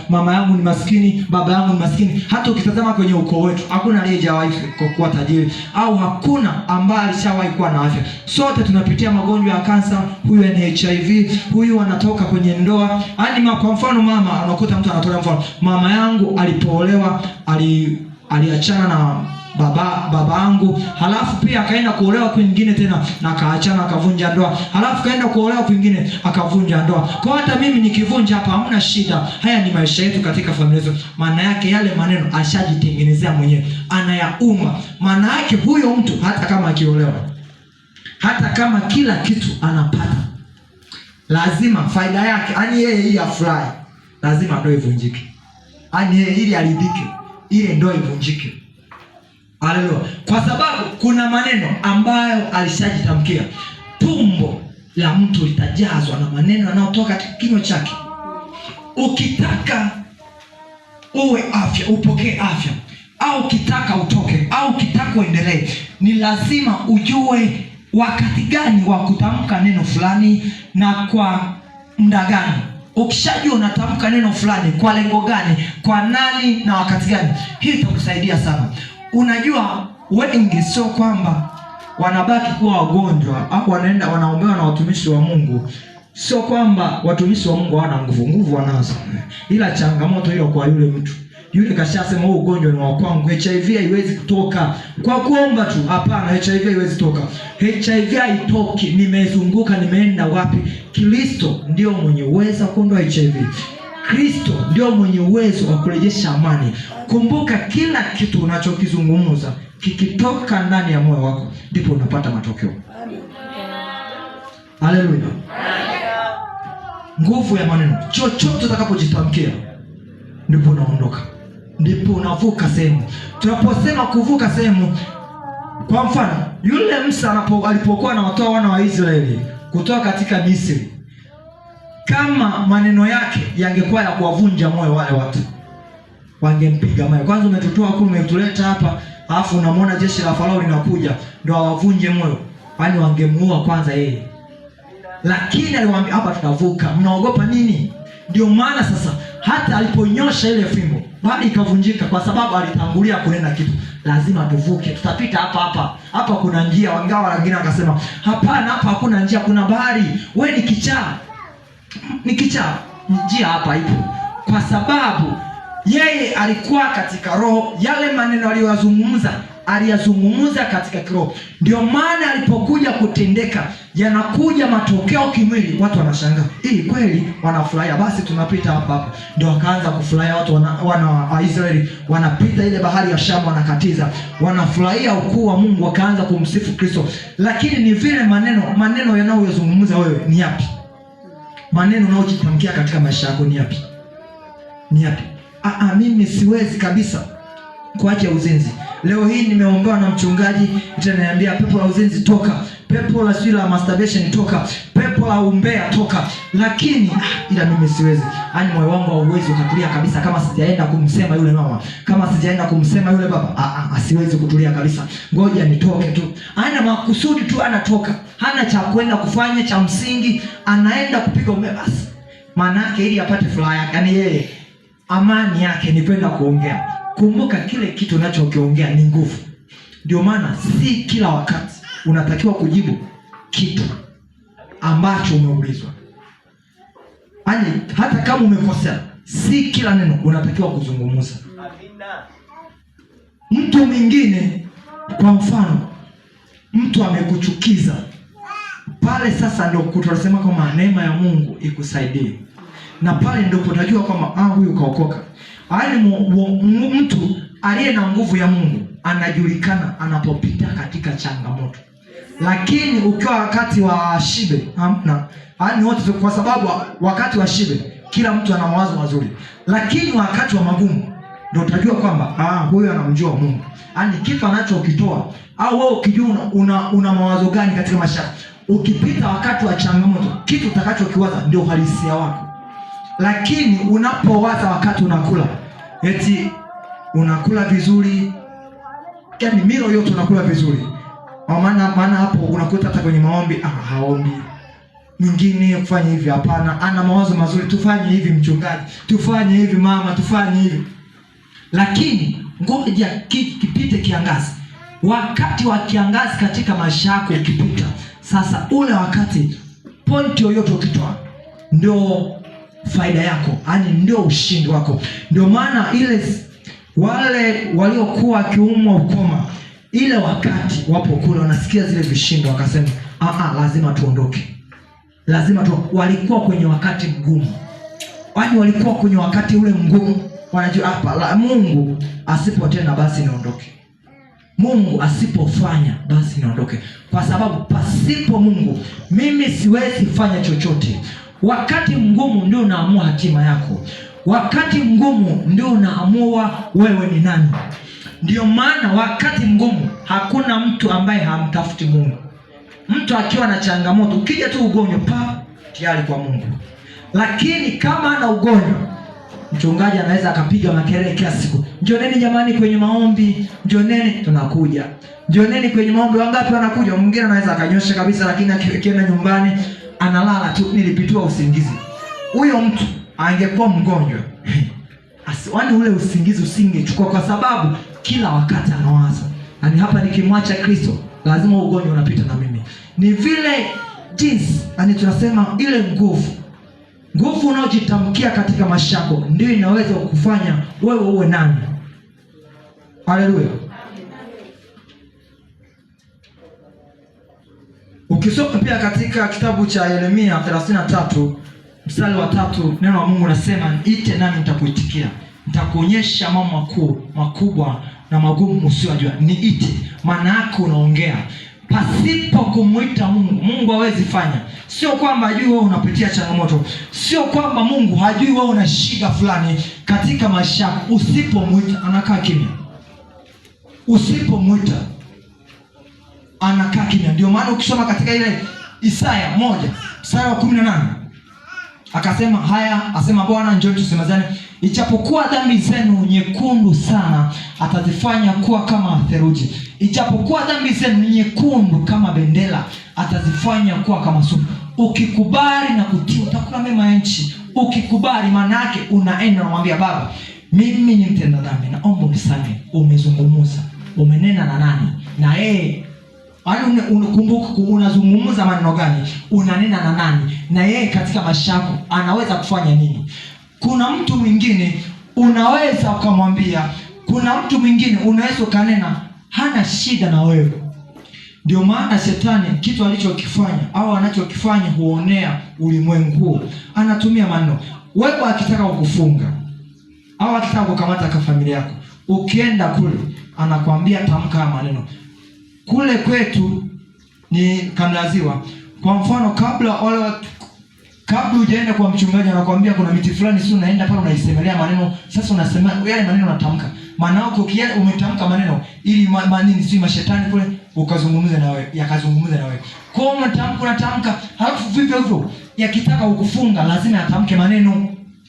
mama yangu ni maskini, baba yangu ni maskini. Hata ukitazama kwenye ukoo wetu hakuna aliyejawahi kuwa tajiri, au hakuna ambaye alishawahi kuwa na afya. Sote tunapitia magonjwa ya kansa, huyu ni HIV, huyu anatoka kwenye ndoa. Yaani kwa mfano mama, unakuta mtu anatolea mfano, mama yangu alipoolewa aliachana na baba yangu, halafu pia akaenda kuolewa kwingine tena na akaachana, akavunja ndoa, halafu kaenda kuolewa kwingine akavunja ndoa. Kwa hata mimi nikivunja hapa hamna shida. Haya ni maisha yetu katika familia zetu. Maana yake yale maneno ashajitengenezea mwenyewe, anayaumba. Maana yake huyo mtu hata kama akiolewa, hata kama kila kitu anapata, lazima faida yake, yani yeye hii afurahi, lazima ndoa ivunjike. Yani yeye ili aridhike, ile ndoa ivunjike. Haleluya. Kwa sababu kuna maneno ambayo alishajitamkia. Tumbo la mtu litajazwa na maneno yanayotoka katika kinywa chake. Ukitaka uwe afya, upokee afya, au ukitaka utoke, au ukitaka uendelee, ni lazima ujue wakati gani wa kutamka neno fulani na kwa muda gani. Ukishajua unatamka neno fulani kwa lengo gani, kwa nani na wakati gani, hii itakusaidia sana. Unajua wengi sio kwamba wanabaki kuwa wagonjwa au wanaenda wanaombewa na watumishi wa Mungu. Sio kwamba watumishi wa Mungu hawana nguvu, wanazo. Ila changamoto hiyo kwa yule mtu. Yule kashasema huu ugonjwa ni wa kwangu, HIV haiwezi kutoka kwa kuomba tu. Hapana, HIV haiwezi kutoka. HIV haitoki, nimezunguka, nimeenda wapi? Kristo ndio mwenye uwezo wa kuondoa HIV. Kristo ndio mwenye uwezo wa kurejesha amani. Kumbuka, kila kitu unachokizungumza kikitoka ndani ya moyo wako ndipo unapata matokeo. Haleluya. Nguvu ya maneno. Chochote utakapojitamkia ndipo unaondoka, ndipo unavuka sehemu. Tunaposema kuvuka sehemu, kwa mfano yule Musa alipokuwa anawatoa wana wa Israeli kutoka katika Misri, kama maneno yake yangekuwa ya kuwavunja moyo wale watu, wangempiga mawe. Kwanza umetutoa huko, umetuleta hapa, alafu unamwona jeshi la Farao linakuja ndio awavunje moyo. Yaani wangemuua kwanza yeye. Lakini aliwaambia hapa tutavuka, mnaogopa nini? Ndio maana sasa hata aliponyosha ile fimbo bali ikavunjika, kwa sababu alitangulia kunena kitu. Lazima tuvuke, tutapita hapa. Hapa kuna njia. Wangawa wengine wakasema hapana, hapa hakuna njia, kuna bahari. Wewe ni kichaa. Ni kichaa. Njia hapa ipo. Kwa sababu yeye alikuwa katika roho, yale maneno aliyazungumza katika kiroho. Ndio maana alipokuja kutendeka, yanakuja matokeo kimwili, watu wanashangaa. Hii kweli, wanafurahia. Basi tunapita hapa. Ndio wakaanza kufurahia watu, wana wa Israeli wanapita ile bahari ya Shamu, wanakatiza, wanafurahia ukuu wa Mungu, wakaanza kumsifu Kristo. Lakini ni vile maneno yanayozungumza wewe ni yapi? Maneno unayojitamkia katika maisha yako ni yapi? Ni yapi? Mimi siwezi kabisa kuacha uzinzi. Leo hii nimeombewa na mchungaji, itaniambia pepo la uzinzi toka, pepo la la masturbation toka, pepo la umbea toka. Lakini ila mimi siwezi. Yaani moyo wangu hauwezi kutulia kabisa kama sijaenda kumsema yule mama, kama sijaenda kumsema yule baba. Siwezi kutulia kabisa. Ngoja nitoke tu. Ana makusudi tu, anatoka. Hana cha kwenda kufanya cha msingi, anaenda kupiga umbea basi. Maana yake ili apate furaha yake. Yaani yeye amani yake ni kwenda kuongea. Kumbuka, kile kitu unachokiongea ni nguvu. Ndio maana si kila wakati unatakiwa kujibu kitu ambacho umeulizwa. Yaani hata kama umekosea, si kila neno unatakiwa kuzungumza. Mtu mwingine, kwa mfano, mtu amekuchukiza pale, sasa ndio tunasema kama neema ya Mungu ikusaidie. Na pale ndio utajua kama huyu kaokoka. Yaani mtu aliye na nguvu ya Mungu anajulikana anapopita katika changamoto. Lakini ukiwa wakati wa shibe, hamna. Yaani wote, kwa sababu wakati wa shibe kila mtu ana mawazo mazuri. Lakini wakati wa magumu ndio utajua kwamba huyu anamjua Mungu. Yaani kitu anachokitoa, au wewe ukijua una mawazo gani katika maisha. Ukipita wakati wa changamoto, kitu utakachokiwaza ndio uhalisia wako. Lakini unapowaza wakati unakula, eti unakula vizuri, yaani milo yote unakula vizuri. Maana hapo unakuta hata kwenye maombi haombi. mwingine kufanya hivi. Hapana, ana mawazo mazuri, tufanye hivi mchungaji, tufanye hivi mama, tufanye hivi. Lakini ngoja kipite kiangazi. Wakati wa kiangazi katika maisha yako ukipita, sasa ule wakati point yoyote ukitoa ndio faida yako, yani ndio ushindi wako. Ndio maana wale waliokuwa wakiumwa ukoma, ile wakati wapo kule wanasikia zile vishindo, wakasema lazima tuondoke. Walikuwa kwenye wakati mgumu. Yaani walikuwa kwenye wakati ule mgumu. Wanajua hapa Mungu asipotenda basi niondoke. Mungu asipofanya basi niondoke. Kwa sababu pasipo Mungu mimi siwezi fanya chochote. Wakati mgumu ndio unaamua hatima yako. Wakati mgumu ndio unaamua wewe ni nani. Ndio maana wakati mgumu hakuna mtu ambaye hamtafuti Mungu. Mtu akiwa na changamoto, ukija tu ugonjwa tayari kwa Mungu. Lakini kama ana ugonjwa, mchungaji anaweza akapiga makelele kila siku, njooneni jamani kwenye maombi, njooneni. Tunakuja. Njooneni kwenye maombi. Wangapi wanakuja? Mwingine anaweza akanyosha kabisa, lakini akienda nyumbani analala tu, nilipitiwa usingizi. Huyo mtu angekuwa mgonjwa yaani ule usingizi usingechukua, kwa sababu kila wakati anawaza, yaani hapa nikimwacha Kristo lazima ugonjwa unapita na mimi. Ni vile jinsi, yaani tunasema ile nguvu unaojitamkia katika maisha yako ndio inaweza kukufanya wewe uwe nani. Haleluya. Ukisoma pia katika kitabu cha Yeremia 33 mstari wa 3, neno la Mungu nasema, ite nami nitakuitikia, nitakuonyesha mambo makubwa na magumu usiyojua. Niite, maana yake unaongea. Pasipo kumuita Mungu hawezi fanya. Sio kwamba hajui wewe unapitia changamoto, sio kwamba Mungu hajui wewe una shida fulani katika maisha yako. Usipomuita anakaa kimya. Usipomuita anakaa kimya. Ndio maana ukisoma katika ile Isaya 1 mstari wa 18 akasema haya, asema Bwana, njoo tusemezane, ijapokuwa dhambi zenu nyekundu sana atazifanya kuwa kama theluji. Ijapokuwa dhambi zenu nyekundu kama bendera atazifanya kuwa kama sufu. Ukikubali na kutii utakula mema ya nchi. Ukikubali maana yake unaenda unamwambia Baba, mimi ni mtenda dhambi, naomba unisamehe. Umezungumza, umenena na nani? Na yeye unakumbuka unazungumza maneno gani? Unanena na nani? Na yeye katika maisha yako anaweza kufanya nini? Kuna mtu mwingine unaweza ukamwambia, kuna mtu mwingine unaweza ukanena hana shida na wewe. Ndio maana shetani kitu alichokifanya au anachokifanya huonea ulimwengu. Anatumia maneno. Wewe akitaka kukufunga au akitaka kukamata kwa familia yako, ukienda kule anakuambia tamka maneno. Kule kwetu ni Kamlaziwa. Kwa mfano kabla hujaenda kwa mchungaji anakuambia kuna miti fulani, si unaenda pale unaisemelea maneno. Sasa unasema yale maneno unatamka. Maana yako ukienda umetamka maneno ili manini si mashetani kule ukazungumza na wewe, yakazungumza na wewe. Kwa hiyo unatamka, halafu vivyo hivyo yakitaka ukufunga lazima yatamke maneno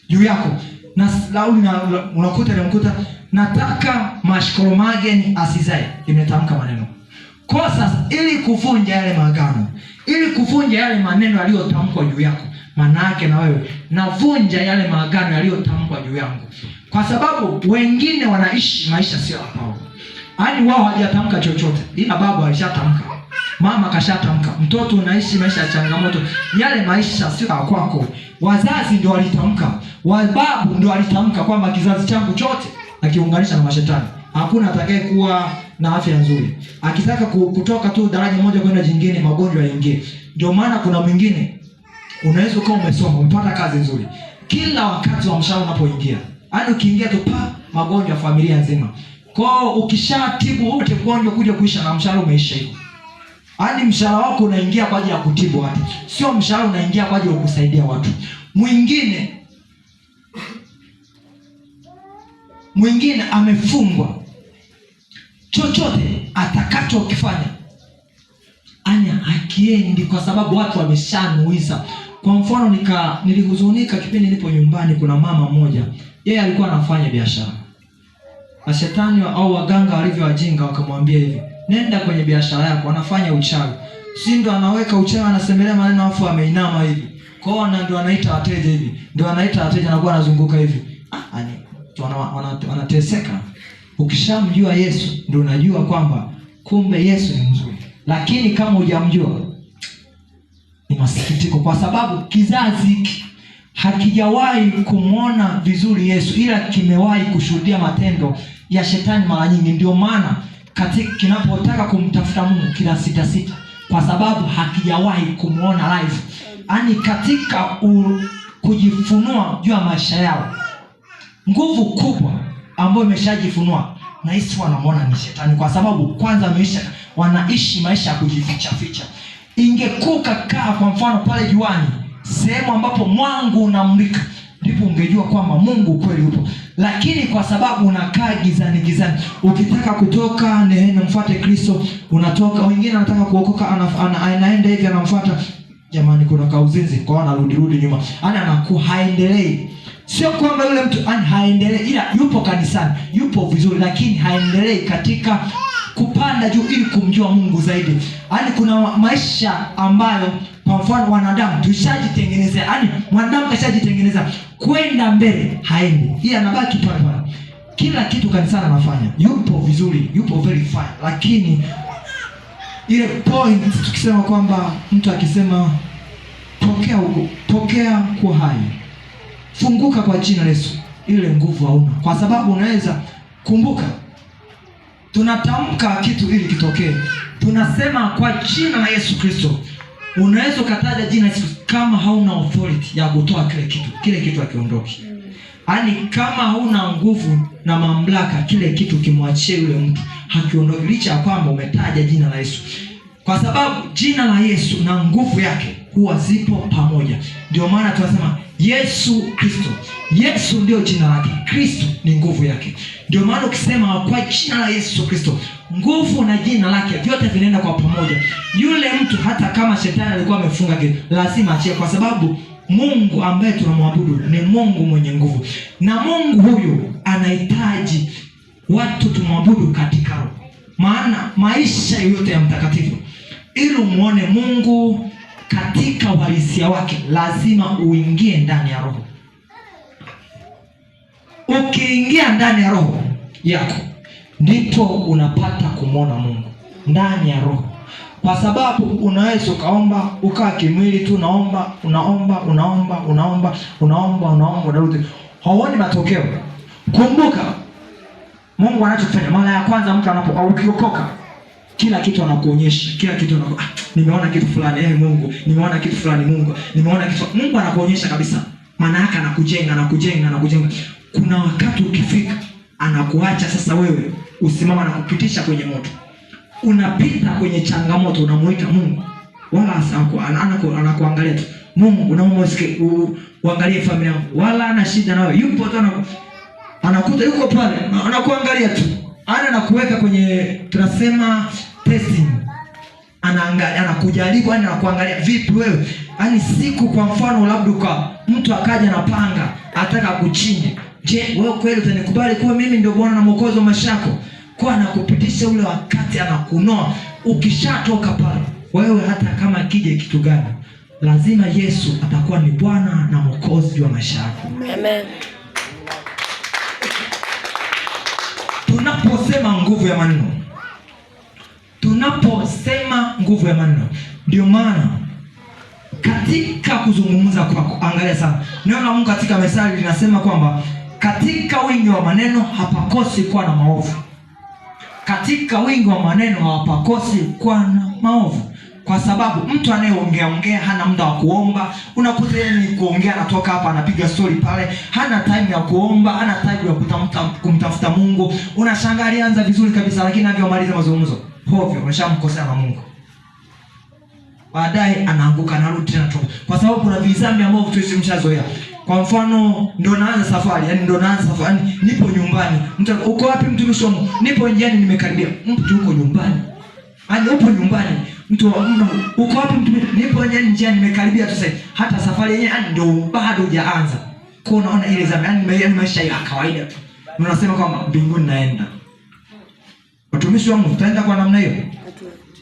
juu yako. Na Lauli unakuta nataka mashkoromageni asizae, imetamka maneno. Kwa sasa ili kuvunja yale maagano, ili kuvunja yale maneno yaliyotamkwa juu yako, maana yake na wewe navunja yale maagano yaliyotamkwa juu yangu. Kwa sababu wengine wanaishi maisha sio hao. Yaani wao hawajatamka chochote, ila baba alishatamka, mama kashatamka, mtoto unaishi maisha ya changamoto. Yale maisha sio kwako. Wazazi ndio walitamka, wababu ndio walitamka kwamba kizazi changu chote akiunganisha na mashetani hakuna atakaye kuwa na afya nzuri. Akitaka kutoka tu daraja moja kwenda jingine, magonjwa yaingie. Ndio maana kuna mwingine unaweza kuwa umesoma, umepata kazi nzuri, kila wakati wa mshahara unapoingia, hadi ukiingia tu magonjwa familia nzima. Kwa ukishatibu wote ugonjwa kuja kuisha na mshahara umeisha hiyo. Hadi mshahara wako unaingia kwa ajili ya kutibu watu, sio mshahara unaingia kwa ajili ya kusaidia watu. Mwingine amefungwa, chochote atakachokifanya akiendi, kwa sababu watu wameshanuiza. Kwa mfano nilihuzunika kipindi nipo nyumbani, kuna mama mmoja, yeye alikuwa anafanya biashara. Na shetani au waganga walivyowajinga wakamwambia hivi, nenda kwenye biashara yako, anafanya uchawi. si ndo anaweka uchawi, anasemelea maneno afu ameinama hivi. Kwa hiyo ndio anaita wateja hivi. Ndio anaita wateja na kwa anazunguka hivi. Wanateseka. Ukishamjua Yesu ndio unajua kwamba kumbe Yesu ni mzuri. Lakini kama hujamjua ni masikitiko, kwa sababu kizazi hiki hakijawahi kumwona vizuri Yesu, ila kimewahi kushuhudia matendo ya shetani mara nyingi. Ndio maana katika kinapotaka kumtafuta Mungu kila sita, kwa sababu hakijawahi kumuona live. Yaani katika kujifunua juu ya maisha yao, nguvu kubwa ambayo imeshajifunua na hisi wanamwona ni shetani, kwa sababu kwanza wanaishi maisha ya kujificha. Ingekuka kaa kwa mfano pale juani, sehemu ambapo mwanga unamulika, ndipo ungejua kwamba Mungu kweli yupo. Lakini kwa sababu unakaa gizani, ukitaka kutoka neno mfuate Kristo, unatoka. Wengine anataka kuokoka, anaenda hivi anamfuata. Jamani, kuna kauzinzi kwa anarudi nyuma. Anakuwa haendelei. Sio kwamba yule mtu haendelei, ila yupo kanisani, yupo vizuri, lakini haendelei katika kupanda juu ili kumjua Mungu zaidi. Kuna maisha ambayo kwa mfano wanadamu tushajitengenezea. Mwanadamu kashajitengeneza kwenda mbele, haendi. Yeye anabaki pale. Kila kitu kanisani anafanya, yupo vizuri, yupo very fine. Lakini ile point tukisema kwamba mtu akisema pokea kuwa hai, funguka kwa jina la Yesu, ile nguvu hauna. Kwa sababu unaweza kumbuka, tunatamka kitu ili kitokee. Tunasema kwa jina la Yesu Kristo. Unaweza kutaja jina la Yesu kama hauna authority ya kutoa kile kitu akiondoki. Kama hauna nguvu na mamlaka, kile kitu kimwachie yule mtu, hakiondoki, licha ya kwamba umetaja jina la Yesu. Kwa sababu jina la Yesu na nguvu yake huwa zipo pamoja. Ndio maana tunasema Yesu Kristo. Yesu ndio jina lake, Kristo ni nguvu yake. Ndio maana ukisema kwa jina la Yesu Kristo, nguvu na jina lake vyote vinaenda kwa pamoja. Yule mtu hata kama shetani alikuwa amefunga kitu, lazima achie, kwa sababu Mungu ambaye tunamwabudu ni Mungu mwenye nguvu. Na Mungu huyu anahitaji watu tumwabudu katika roho. Maana maisha yote ya mtakatifu, ili umuone Mungu katika uhalisia wake, lazima uingie ndani ya roho. Ukiingia ndani ya roho yako, ndipo unapata kumwona Mungu ndani ya roho. Kwa sababu unaweza ukaomba ukawa kimwili tu, unaomba unarudi, hauoni matokeo. Kumbuka Mungu anachofanya mara ya kwanza, mtu ukiokoka, kila kitu anakuonyesha, kila kitu nimeona kitu fulani, Mungu, nimeona kitu fulani, Mungu anakuonyesha kabisa. Maana yake anakujenga. Kuna wakati ukifika, anakuacha sasa wewe usimama na kupitisha kwenye moto. Unapita kwenye changamoto, unamuita Mungu, wala anakuangalia tu. Mungu, unaomba uangalie familia yangu, wala ana shida nawe. Yupo tu, anakuta yuko pale, anakuangalia tu. Anakuweka kwenye, tunasema testing. Anaangalia, anakujaribu, anakuangalia vipi wewe. Siku kwa mfano labda kwa mtu akaja na panga, ataka kuchinja. Je, wewe kweli utanikubali kuwa mimi ndio Bwana na Mwokozi wa maisha yako? Kwa anakupitisha ule wakati, anakunoa. Ukishatoka pale, wewe hata kama kije kitu gani, lazima Yesu atakuwa ni Bwana na Mwokozi wa maisha yako. Amen. Tunaposema nguvu ya maneno, ndio maana katika kuzungumza kwako, angalia sana neno la Mungu katika Methali linasema kwamba katika wingi wa maneno hapakosi kuwa na maovu. Katika wingi wa maneno hapakosi kuwa na maovu. Kwa sababu mtu anayeongea hana muda wa kuomba. Unakuta yeye ni kuongea, anatoka hapa anapiga story pale, hana time ya kuomba, hana time ya kumtafuta Mungu. Unashangaa alianza vizuri kabisa, lakini anapomaliza mazungumzo hovyo, umeshamkosea na Mungu. Baadaye anaanguka, anarudi tena tu. Kwa sababu kuna vizambi ambavyo tusimshazoea. Kwa mfano, ndo naanza safari, nipo nyumbani. Mtu, uko wapi mtumishi wa Mungu? Nipo njiani, nimekaribia. Mtu uko nyumbani. Upo nyumbani. Mtu, uko wapi mtumishi? Nipo njiani, nimekaribia tu sasa. Hata safari yenyewe ndio bado hujaanza. Kwa unaona ile zamani, maisha ya kawaida tu. Unasema kwamba mbinguni naenda. Watumishi wa Mungu, tutaenda kwa namna hiyo?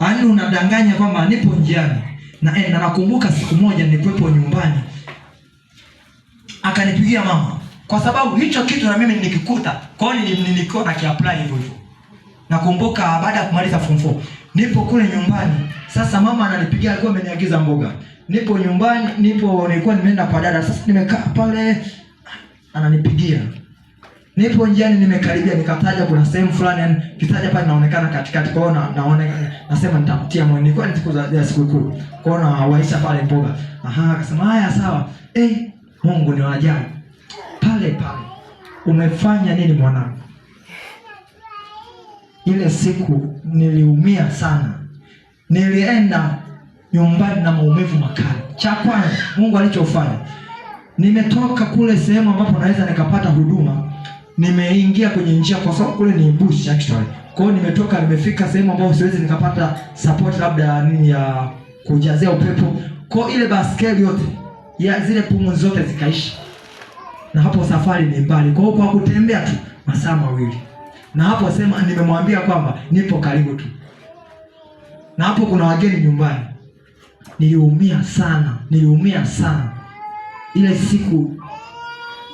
Yaani unadanganya kwamba nipo njiani. Na nakumbuka siku moja nilikuwepo nyumbani. Akanipigia mama. Kwa sababu hicho kitu na mimi nikikuta, kwa hiyo nilikuwa na kiapply hivyo hivyo. Nakumbuka baada ya kumaliza form 4, nipo kule nyumbani. Sasa mama ananipigia, alikuwa ameniagiza mboga. Nipo nyumbani, nilikuwa nimeenda kwa dada. Sasa nimekaa pale, ananipigia. Nipo njiani, nimekaribia, nikataja kuna sehemu fulani, kitaja pale naonekana katikati. Kwa hiyo nasema nitamtia moyo. Nilikuwa ni siku za sikukuu. Kwa hiyo nawaisha pale mboga. Akasema haya sawa. Mungu ni wa ajabu. Pale umefanya nini mwanangu? Ile siku niliumia sana. Nilienda nyumbani na maumivu makali. Cha kwanza Mungu alichofanya, nimetoka kule sehemu ambapo naweza nikapata huduma, nimeingia kwenye njia, kwa sababu kule ni bush actually. Kwa hiyo nimetoka, nimefika sehemu ambapo siwezi nikapata support labda nini ya kujazia upepo. Kwa ile baskeli yote ya zile pumu zote zikaisha. Na hapo safari ni mbali. Kwa hiyo kwa kutembea tu masaa mawili. Na hapo sema nimemwambia kwamba nipo karibu tu. Na hapo kuna wageni nyumbani. Niliumia sana. Ile siku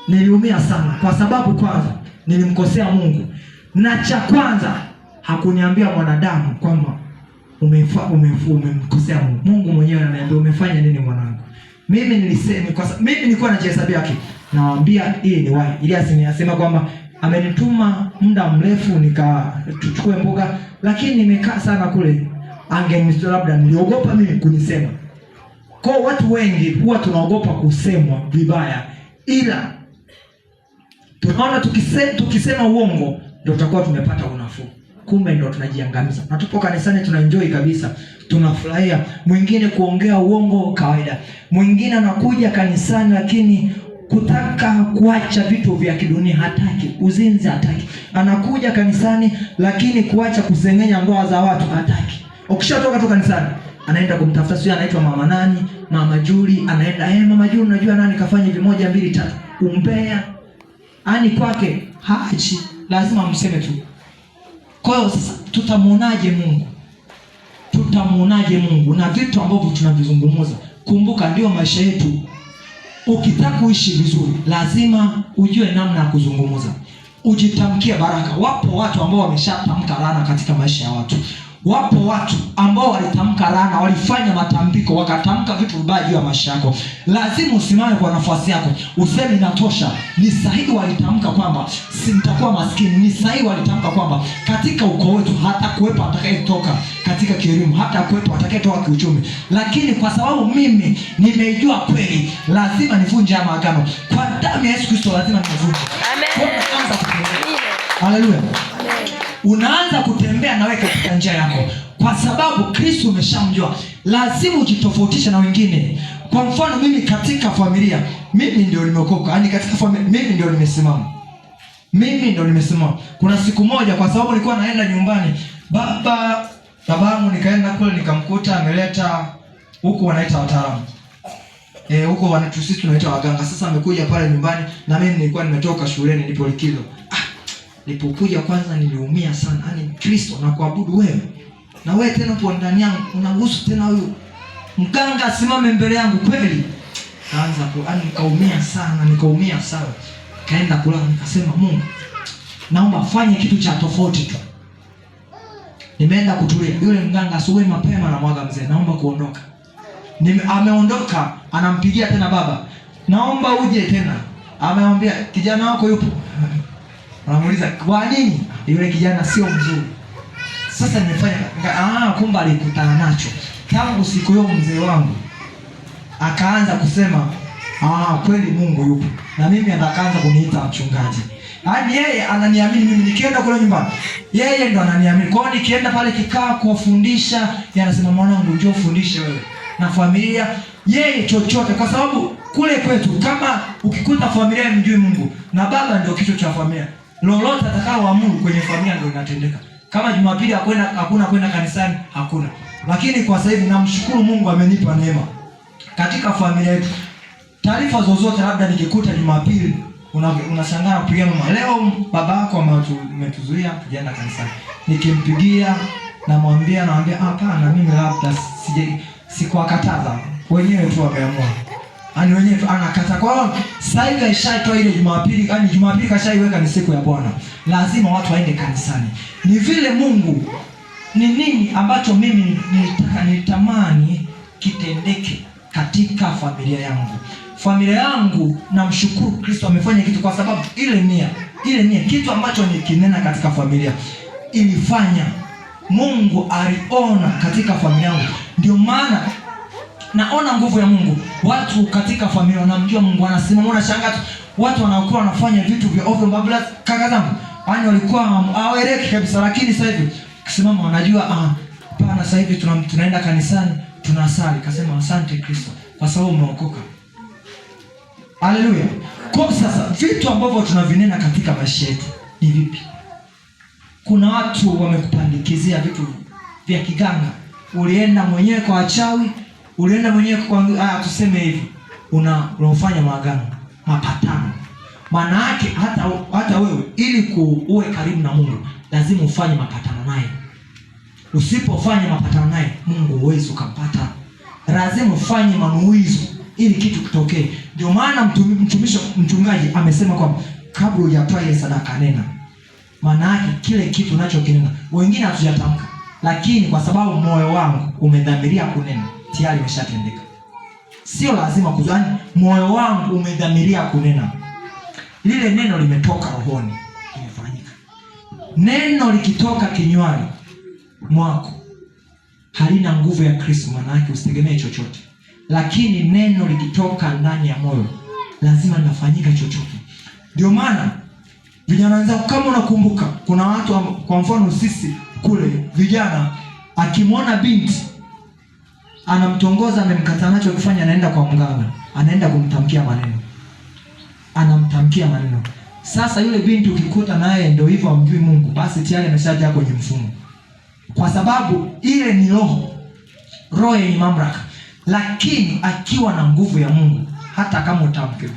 niliumia sana kwa sababu kwanza nilimkosea Mungu. Na cha kwanza hakuniambia mwanadamu kwamba umemkosea Mungu. Mungu mwenyewe ananiambia umefanya nini mwanangu? Mimi nilisema kwa sababu mimi nilikuwa najihesabia haki. Nawaambia hii ni wahi. Ili asema kwamba amenituma muda mrefu tuchukue mboga, lakini nimekaa sana kule. Labda niliogopa mimi kunisema. Kwa watu wengi huwa tunaogopa kusemwa vibaya, ila tunaona tukisema uongo ndio tutakuwa tumepata unafuu. Kumbe ndio tunajiangamiza. Na tupo kanisani tunaenjoy kabisa. Tunafurahia. Mwingine kuongea uongo kawaida. Mwingine anakuja kanisani lakini kutaka kuacha vitu vya kidunia hataki, uzinzi hataki. Anakuja kanisani lakini kuacha kusengenya ndoa za watu hataki. Ukishatoka tu kanisani, anaenda kumtafuta sio anaitwa mama nani, mama Juli, anaenda mama Juli unajua nani kafanya hivi 1 2 3. Umbea. Ani kwake haachi, lazima mseme tu. Kwa hiyo sasa tutamuonaje Mungu na vitu ambavyo tunavizungumza? Kumbuka ndio maisha yetu. Ukitaka kuishi vizuri, lazima ujue namna ya kuzungumza. Ujitamkie baraka. Wapo watu ambao wameshatamka laana katika maisha ya watu. Wapo watu ambao walitamka laana, walifanya matambiko, wakatamka vitu vibaya juu ya maisha yako. Lazima usimame kwa nafasi yako. Useme inatosha. Ni sahihi walitamka kwamba nitakuwa maskini. Ni sahihi walitamka kwamba katika ukoo wetu hata kuwepo atakayetoka katika kielimu, hata kuwepo atakayetoka kiuchumi. Lakini kwa sababu mimi nimeijua kweli, lazima nivunje maagano. Kwa damu ya Yesu Kristo lazima nivunje. Amen. Haleluya. Unaanza kutembea na wewe katika njia yako, kwa sababu Kristo umeshamjua. Lazima ujitofautishe na wengine. Kwa mfano mimi katika familia, mimi ndio nimeokoka. Yaani katika familia mimi ndio nimesimama. Kuna siku moja, kwa sababu nilikuwa naenda nyumbani, babangu nikaenda kule nikamkuta ameleta huko wanaita wataalamu. Huko sisi tunaita waganga. Sasa amekuja pale nyumbani na mimi nilikuwa nimetoka shuleni, nipo likizo. Nilipokuja kwanza niliumia sana. Yaani Kristo na kuabudu wewe. Na wewe tena upo ndani yangu, unaruhusu tena huyu mganga asimame mbele yangu kweli? Nikaumia sana. Kaenda kulala nikasema Mungu, naomba fanye kitu cha tofauti tu. Nimeenda kutulia. Yule mganga asubuhi mapema na mwaga mzee, naomba kuondoka. Ameondoka, anampigia tena baba, naomba uje tena. Amemwambia kijana wako yupo. Anamuuliza kwa nini? Yule kijana sio mzuri. Sasa nimefanya kumbe alikutana nacho. Tangu siku hiyo mzee wangu akaanza kusema kweli Mungu yupo. Na mimi akaanza kuniita mchungaji. Hadi yeye ananiamini mimi nikienda kule nyumbani. Yeye ndo ananiamini. Kwa hiyo nikienda pale kikaa kuwafundisha, yeye anasema mwanangu njoo ufundishe wewe. Na familia yeye chochote, kwa sababu kule kwetu kama ukikuta familia imjui Mungu na baba ndio kichwa cha familia, lolote atakaloamuru kwenye familia ndio linatendeka. Kama Jumapili hakuna kwenda kanisani, hakuna. Lakini kwa sasa hivi namshukuru Mungu amenipa neema katika familia yetu. Taarifa zozote labda nikikuta Jumapili unashangaa kupigia mama, leo baba yako ametuzuia tujaenda kanisani. Nikimpigia naambia hapana, mimi labda sikuwakataza, wenyewe tu wameamua. Ani wenyewe tu anakata. Kwa hiyo sasa hivi aishaitoa ile Jumapili, yani Jumapili kashaiweka ni siku ya Bwana. Lazima watu waende kanisani. Ni vile Mungu ni nini ambacho mimi nitamani kitendeke katika familia yangu. Familia yangu namshukuru Kristo amefanya kitu, kwa sababu ile nia kitu ambacho nikinena katika familia ilifanya Mungu aliona katika familia yangu. Ndio maana naona nguvu ya Mungu. Watu katika familia wanamjua Mungu, wanasema mbona shangaa tu watu wanaokuwa wanafanya vitu vya ovyo babla kaka zangu. Yaani walikuwa hawaeleki kabisa, lakini sasa hivi kisimama wanajua pana sasa hivi tunaenda kanisani, tunasali. Kasema asante Kristo kwa sababu umeokoka. Haleluya. Kwa sasa vitu ambavyo tunavinena katika maisha yetu ni vipi? Kuna watu wamekupandikizia vitu vya kiganga. Ulienda mwenyewe kwa wachawi, ulienda mwenyewe kwa tuseme hivi, unafanya maagano, mapatano. Maana yake hata wewe ili uwe karibu na Mungu lazima ufanye mapatano naye. Usipofanya mapatano naye Mungu huwezi ukampata. Lazima ufanye manuizo ili kitu kitokee. Ndio maana mchungaji amesema kwamba kabla hujatoa ile sadaka nena. Maana yake kile kitu unachokinena, wengine hatujatamka, lakini kwa sababu moyo wangu umedhamiria kunena, tayari imeshatendeka. Sio lazima kuzani, moyo wangu umedhamiria kunena. Lile neno limetoka rohoni, limefanyika. Neno likitoka kinywani mwako halina nguvu ya Kristo, maana yake usitegemee chochote. Lakini neno likitoka ndani ya moyo lazima linafanyika chochote. Ndio maana vijana wenzangu, kama unakumbuka, kuna watu kwa mfano sisi kule vijana, akimwona binti anamtongoza, amemkataa nacho kufanya, anaenda kwa mganga, anaenda kumtamkia maneno. Anamtamkia maneno. Sasa yule binti ukikuta naye ndio hivyo amjui Mungu, basi tayari ameshaja kwenye mfumo. Kwa sababu ile ni roho yenye mamlaka. Lakini akiwa na nguvu ya Mungu, hata kama utamke,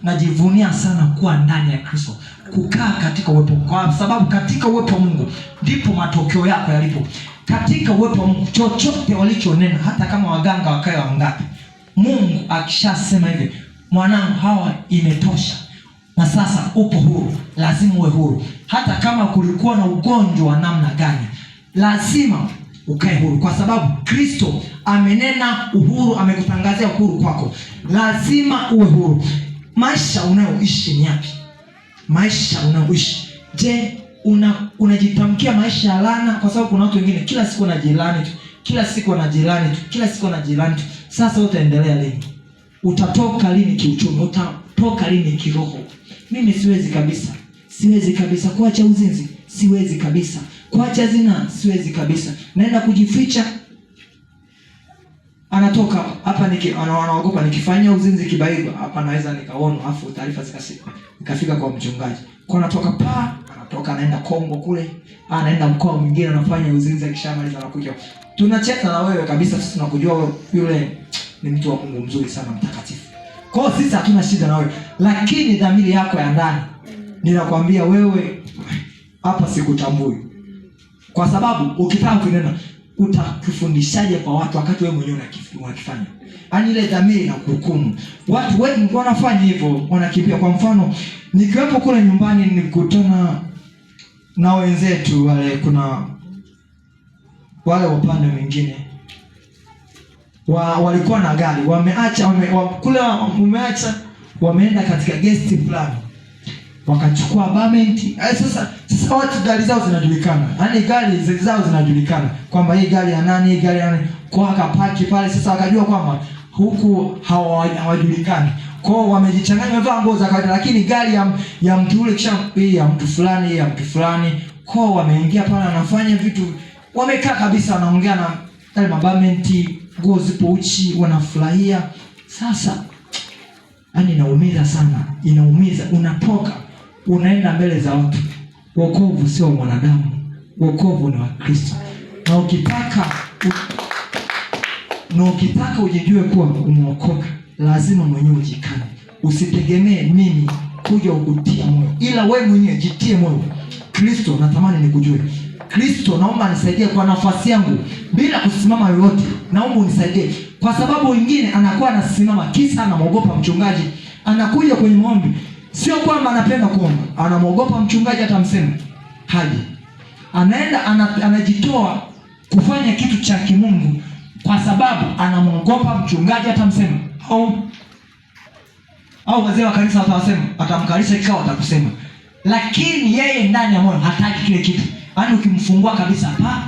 najivunia sana kuwa ndani ya Kristo, kukaa katika uwepo, kwa sababu katika uwepo wa Mungu ndipo matokeo yako yalipo. Katika uwepo wa Mungu chochote walichonena, hata kama waganga wakae wangapi, Mungu akishasema hivi, mwanangu hawa imetosha na sasa upo huru, lazima uwe huru. Hata kama kulikuwa na ugonjwa wa namna gani, lazima ukae huru, kwa sababu Kristo amenena uhuru, amekutangazia uhuru kwako. Lazima uwe huru. Maisha unayoishi ni yapi? Maisha unayoishi, je, unajitamkia maisha ya laana? Kwa sababu kuna watu wengine kila siku wanajilani tu, kila siku wanajilani tu, kila siku wanajilani tu. Sasa utaendelea lini? Utatoka lini kiuchumi? Utatoka lini kiroho? Mimi siwezi kabisa kuacha uzinzi, siwezi kabisa kuacha zina, siwezi kabisa. Naenda kujificha. Anatoka hapa anaogopa nikifanya uzinzi kibaiba hapa naweza nikaona, afu taarifa zikafika kwa mchungaji. Kwa anatoka anatoka anaenda Kongo kule, anaenda mkoa mwingine, anafanya uzinzi, akishamaliza anakuja. Tunacheka na wewe kabisa, sisi tunakujua yule ni mtu wa Mungu mzuri sana, mtakatifu. Kwa hiyo sisi hatuna shida na wewe, lakini dhamiri yako ya ndani, ninakwambia wewe hapa sikutambui. Kwa sababu ukitaka kunena, utakufundishaje kwa watu wakati wewe mwenyewe unakifanya? Yaani ile dhamiri na kuhukumu. Watu wengi wanafanya hivyo, wanakimbia. Kwa mfano, nikiwepo kule nyumbani nikutana na wenzetu wale, kuna wale upande mwingine walikuwa na gari, wameenda katika guest fulani, wakachukua apartment. Sasa watu gari zao zinajulikana, yaani gari zao zinajulikana kwamba hii gari ya nani, hii gari ya nani, kwa akapaki pale. Sasa wakajua kwamba huku hawajulikani, kwa wamejichanganya, wamevaa nguo za kawaida, lakini gari ya mtu yule kisha hii ya mtu fulani, ya mtu fulani. Kwa wameingia pale, wanafanya vitu, wamekaa kabisa, wanaongea na wale mabamenti, nguo zipo uchi, wanafurahia. Sasa yaani inaumiza sana, inaumiza. Unatoka unaenda mbele za watu. Wokovu sio mwanadamu, wokovu ni wa Kristo. Na ukitaka ujijue kuwa umeokoka, lazima mwenyewe ujikane. Usitegemee mimi kuja kukutia moyo, ila wewe mwenyewe jitie moyo. Kristo, natamani nikujue Kristo, naomba nisaidie kwa nafasi yangu bila kusimama yoyote, naomba unisaidie. Kwa sababu wengine anakuwa anasimama kisa anamuogopa mchungaji, anakuja kwenye maombi, sio kwamba anapenda kuomba, anamuogopa mchungaji atamsema haje, anaenda anajitoa kufanya kitu cha kimungu kwa sababu anamuogopa mchungaji atamsema, au wazee wa kanisa watawasema, atamkalisha kikao atakusema, lakini yeye ndani ya moyo hataki kile kitu. Yaani ukimfungua kabisa hapa,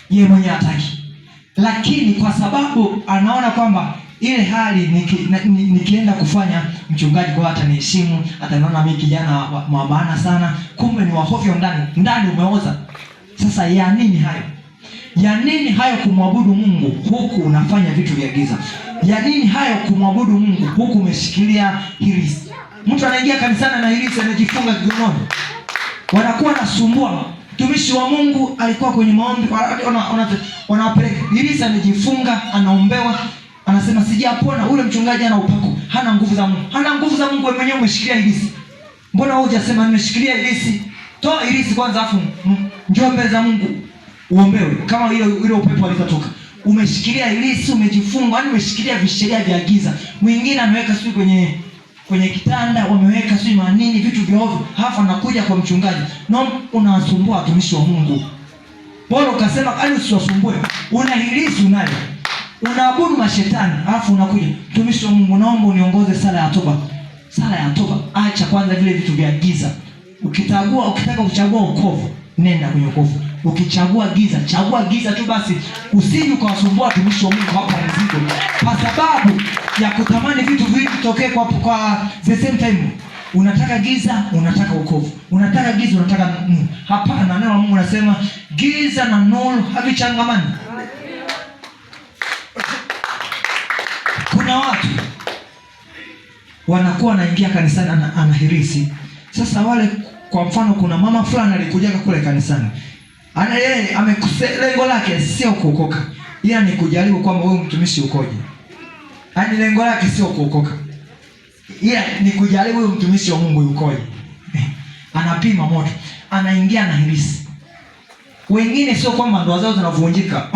yeye mwenyewe hataki, lakini kwa sababu anaona kwamba ile hali nikienda kufanya mchungaji kwa hata niheshimu, ataniona mimi kijana wa maana sana, kumbe ni wahovyo ndani umeoza. Sasa ya nini hayo? Ya nini hayo kumwabudu Mungu huku unafanya vitu vya giza? Ya nini hayo kumwabudu Mungu huku umeshikilia hirisi? Mtu anaingia kanisani na hirisi anajifunga kiunoni. Wanakuwa nasumbua. Mtumishi wa Mungu alikuwa kwenye maombi, wanapeleka hirisi, anajifunga, anaombewa, anasema sijapona. Ule mchungaji ana upako, hana nguvu za Mungu. Hana nguvu za Mungu, wewe mwenyewe umeshikilia hirisi. Mbona wewe hujasema nimeshikilia hirisi? Toa hirisi kwanza, afu njoo mbele za Mungu uombewe kama ile upepo alitoka. Umeshikilia hirisi, umejifunga, yani umeshikilia visheria vya giza. Mwingine ameweka sio kwenye kitanda, wameweka sio manini, vitu vya ovyo, halafu anakuja kwa mchungaji. Na unawasumbua watumishi wa Mungu. Bora ukasema yani usiwasumbue. Una hirisi unayo. Unaabudu mashetani, halafu unakuja, mtumishi wa Mungu naomba uniongoze sala ya toba. Sala ya toba, acha kwanza vile vitu vya giza. Ukitaka kuchagua wokovu, nenda kwenye wokovu. Ukichagua giza, chagua giza tu basi. Usije ukawasumbua watumishi wa Mungu hapa mzigo. Kwa sababu ya kutamani vitu vingi vitokee kwa the same time. Unataka giza, unataka wokovu. Unataka giza, unataka nuru. Hapana, neno la Mungu nasema giza na nuru havichangamani. Kuna watu wanakuwa wanaingia kanisani anahirisi. Sasa wale, kwa mfano kuna mama fulani alikuja kule kanisani. Yeye lengo lake sio kuokoka. Yeye ni kujaribu kwamba wewe mtumishi ukoje. Yaani lengo lake sio kuokoka. Yeye ni kujaribu wewe mtumishi wa Mungu ukoje. Anapima moto, anaingia na hirisi. Wengine sio kwamba ndoa zao zinavunjika.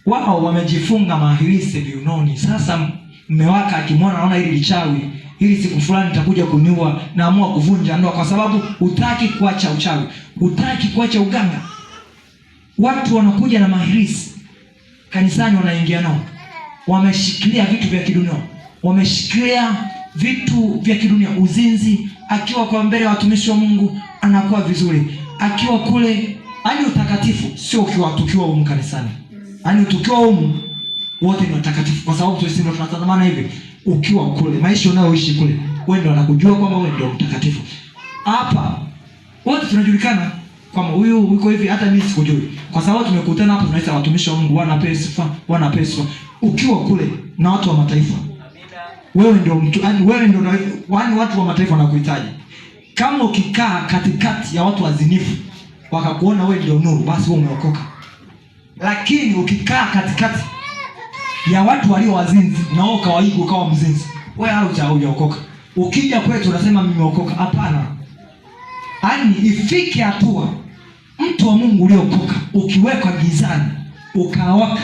Wao wamejifunga mahirisi viunoni. Sasa mume wake akimwona anaona hili lichawi, hili siku fulani nitakuja kuniua, naamua kuvunja ndoa kwa sababu hutaki kuacha uchawi, hutaki kuacha uganga. Watu wanakuja na mahirisi kanisani, wanaingia nao, wameshikilia vitu vya kidunia, wameshikilia vitu vya kidunia, uzinzi. Akiwa kwa mbele ya watumishi wa Mungu anakuwa vizuri, akiwa kule hadi utakatifu sio tukiwa humu kanisani. Yaani tukiwa humu wote ni watakatifu kwa sababu sisi ndio tunatazamana hivi. Ukiwa kule, maisha unayoishi kule, wewe ndio unakujua kwamba wewe ndio mtakatifu. Hapa wote tunajulikana kwamba huyu uko hivi, hata mimi sikujui. Kwa sababu tumekutana hapa tunaita watumishi wa Mungu, wana pesa. Ukiwa kule na watu wa mataifa, wewe ndio mtu, yani wewe ndio watu wa mataifa wanakuhitaji. Kama ukikaa katikati ya watu wazinifu wakakuona wewe ndio nuru, basi wewe umeokoka. Lakini ukikaa katikati ya watu walio wazinzi na wao kawaiga ukawa mzinzi, wewe haujaokoka. Ukija kwetu unasema mimi nimeokoka. Hapana. Yaani ifike hatua mtu wa Mungu uliokoka ukiwekwa gizani, ukawaka,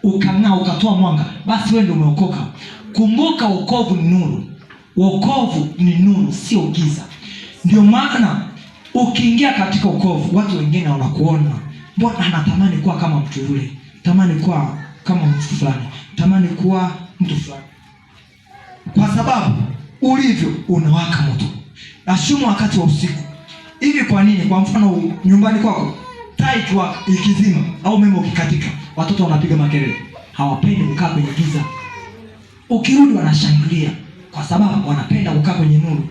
ukang'aa, ukatoa mwanga, basi wewe ndio umeokoka. Kumbuka wokovu ni nuru. Wokovu ni nuru, sio giza. Ndio maana ukiingia katika wokovu, watu wengine wanakuona, mbona anatamani kuwa kama mtu yule, tamani kuwa kama mtu fulani, tamani kuwa mtu fulani. Kwa sababu ulivyo unawaka moto. Ashumu wakati wa usiku. Hivi kwa nini? Kwa mfano nyumbani kwako taa ikiwa ikizima au umeme ukikatika, watoto wanapiga makelele. Hawapendi kukaa kwenye giza. Ukirudi wanashangilia kwa sababu wanapenda kukaa kwenye nuru.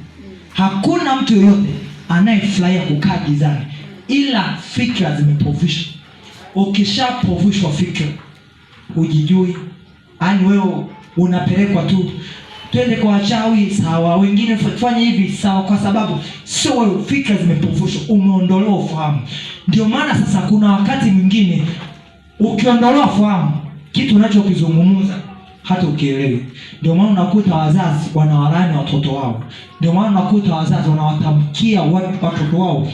Hakuna mtu yeyote anayefurahia kukaa gizani, ila fikra zimepovishwa. Ukishapovishwa fikra, hujijui. Yaani wewe unapelekwa tu, twende kwa wachawi sawa, wengine fanya hivi sawa, kwa sababu sio wewe, fikra zimepofushwa, umeondolewa ufahamu. Ndio maana sasa kuna wakati mwingine ukiondolewa ufahamu, kitu unachokizungumza hata ukielewi. Ndio maana unakuta wazazi wanawalani watoto wao. Ndio maana unakuta wazazi wanawatamkia watoto wao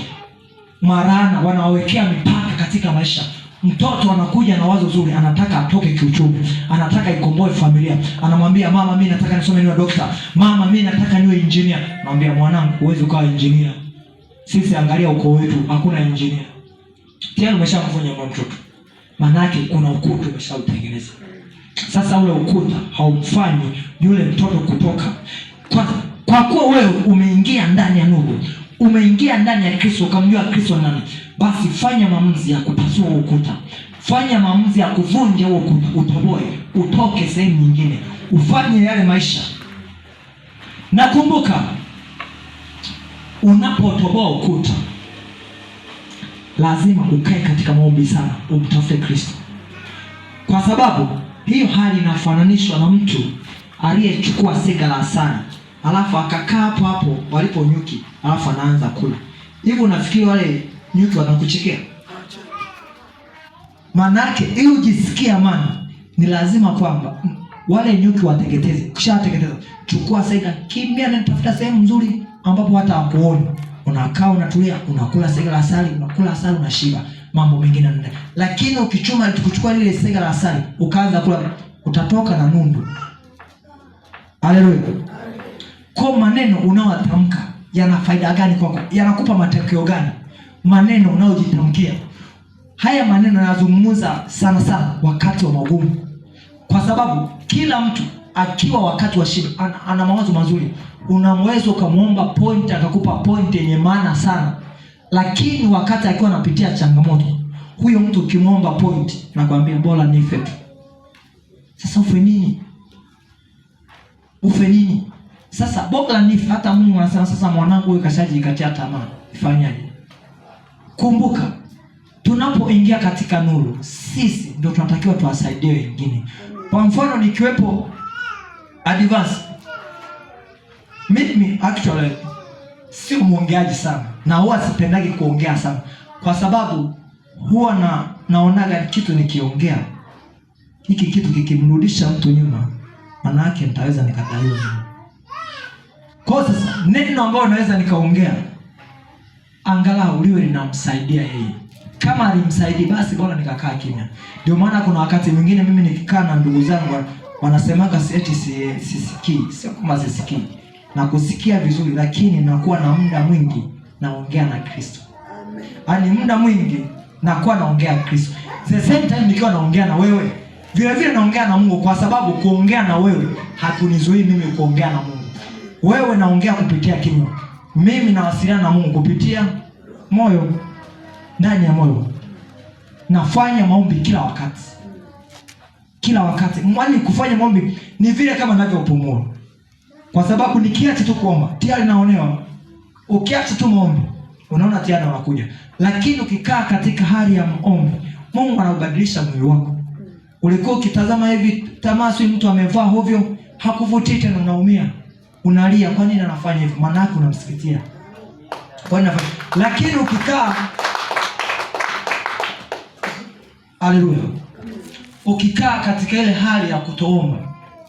marana, wanawawekea mipaka katika maisha. Mtoto anakuja na wazo zuri, anataka atoke kiuchumi, anataka ikomboe familia. Anamwambia mama, mimi nataka nisome niwe dokta. Mama, mimi nataka niwe engineer. Namwambia mwanangu, huwezi ukawa engineer. Sisi angalia ukoo wetu, hakuna engineer. Tayari umeshamfanya mtoto. Manake kuna ukuta umeshautengeneza. Sasa ule ukuta haumfanyi yule mtoto kutoka. Kwa kuwa wewe umeingia ndani ya nuru, umeingia ndani ya Kristo, ukamjua Kristo nani, basi fanya maamuzi ya kupasua ukuta. Fanya maamuzi ya kuvunja huo ukuta, utoboe, utoke sehemu nyingine, ufanye yale maisha. Nakumbuka unapotoboa ukuta, lazima ukae katika maombi sana, umtafute Kristo. Kwa sababu hiyo hali inafananishwa na mtu aliyechukua sega la asali, alafu akakaa hapo hapo walipo nyuki, alafu anaanza kula. Hivi unafikiri wale nyuki wanakuchekea? Manake ili ujisikie amani, ni lazima kwamba wale nyuki wateketeze. Kishawateketeza, chukua sega kimya na tafuta sehemu nzuri ambapo hata hakuoni. Unakaa unatulia, unakula sega la asali, unakula asali, unashiba. Mambo mengine ndio. Lakini ukichukua lile sega la asali, ukaanza kula, utatoka na nundu. Haleluya. Kwa maneno unaotamka yana faida gani kwako? Yanakupa matokeo gani? Maneno unaojitamkia. Haya maneno yanazungumza sana sana wakati wa magumu. Kwa sababu kila mtu akiwa wakati wa shida ana mawazo mazuri. Unamweza ukamwomba point akakupa point yenye maana sana. Lakini wakati akiwa anapitia changamoto, huyo mtu ukimwomba point nakwambia bora nife tu. Sasa ufe nini? Ufe nini? Sasa bora nife. Hata Mungu anasema sasa mwanangu wewe kashajikatia tamaa, ifanyaje? Kumbuka, tunapoingia katika nuru, sisi ndio tunatakiwa tuwasaidie wengine. Kwa mfano nikiwepo advance, mimi actually si muongeaji sana, na huwa sipendagi kuongea sana, kwa sababu huwa naonaga kitu nikiongea hiki kitu kikimrudisha mtu nyuma, maana yake nitaweza nikadaiwa. Kwa sasa neno ambalo naweza nikaongea angalau liwe linamsaidia yeye. Kama alimsaidia basi bora nikakaa kimya. Ndio maana kuna wakati mwingine mimi nikikaa na ndugu zangu wanasemaga eti sisikii. Sio kama sisikii. Na kusikia vizuri, lakini nakuwa na muda mwingi naongea na Kristo. Yaani muda mwingi nakuwa naongea Kristo. The same time nikiwa naongea na wewe, vile vile naongea na Mungu, kwa sababu kuongea na wewe hakunizuii mimi kuongea na Mungu. Wewe naongea kupitia kinywa. Mimi nawasiliana na Mungu kupitia moyo. Ndani ya moyo nafanya maombi kila wakati. Kila wakati. Mwani kufanya maombi ni vile kama ninavyopumua. Kwa sababu nikiacha tu kuomba, tayari naonewa. Ukiacha tu maombi, unaona tayari wanakuja. Lakini ukikaa katika hali ya maombi, Mungu anabadilisha moyo wako. Ulikuwa ukitazama hivi tamaa, si mtu amevaa hovyo, hakuvutii tena, unaumia. Unalia, kwa nini anafanya hivyo? Maana yake unamsikitia. Kwa nini anafanya? Lakini ukikaa, haleluya, ukikaa katika ile hali ya kutoomba,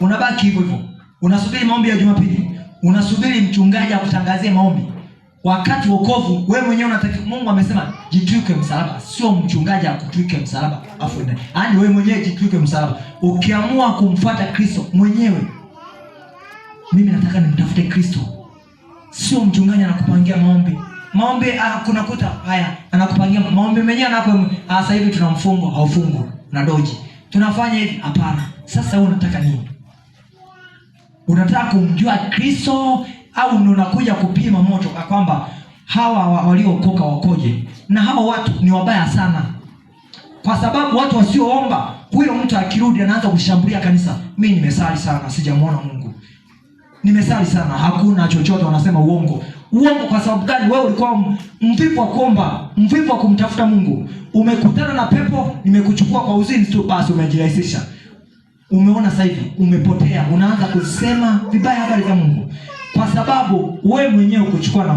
unabaki hivyo hivyo. Unasubiri maombi ya Jumapili, unasubiri mchungaji akutangazie maombi. Wakati wokovu wewe mwenyewe unatakiwa, Mungu amesema jitwike msalaba, sio mchungaji akutwike msalaba afu ndio. Yaani wewe mwenyewe jitwike msalaba. Ukiamua kumfuata Kristo mwenyewe, mimi nataka nimtafute Kristo, sio mchungaji anakupangia maombi. Maombi kuna kuta haya anakupangia maombi mwenyewe, anapo sasa hivi tunamfungo haufungo na doji. Tunafanya hivi, hapana. Sasa wewe unataka nini? Unataka kumjua Kristo au unakuja kupima moto kwa kwamba hawa waliokoka wakoje? Na hawa watu ni wabaya sana. Kwa sababu watu wasioomba, huyo mtu akirudi anaanza kushambulia kanisa. Mimi nimesali sana, sijamuona Mungu. Nimesali sana, hakuna chochote, wanasema uongo. Uongo kwa sababu gani? Wewe ulikuwa mvivu wa kuomba, mvivu wa kumtafuta Mungu. Umekutana na pepo, nimekuchukua kwa uzinzi tu, basi umejirahisisha. Umeona sasa hivi umepotea, unaanza kusema vibaya habari za Mungu. Kwa sababu wewe mwenyewe kuchukua na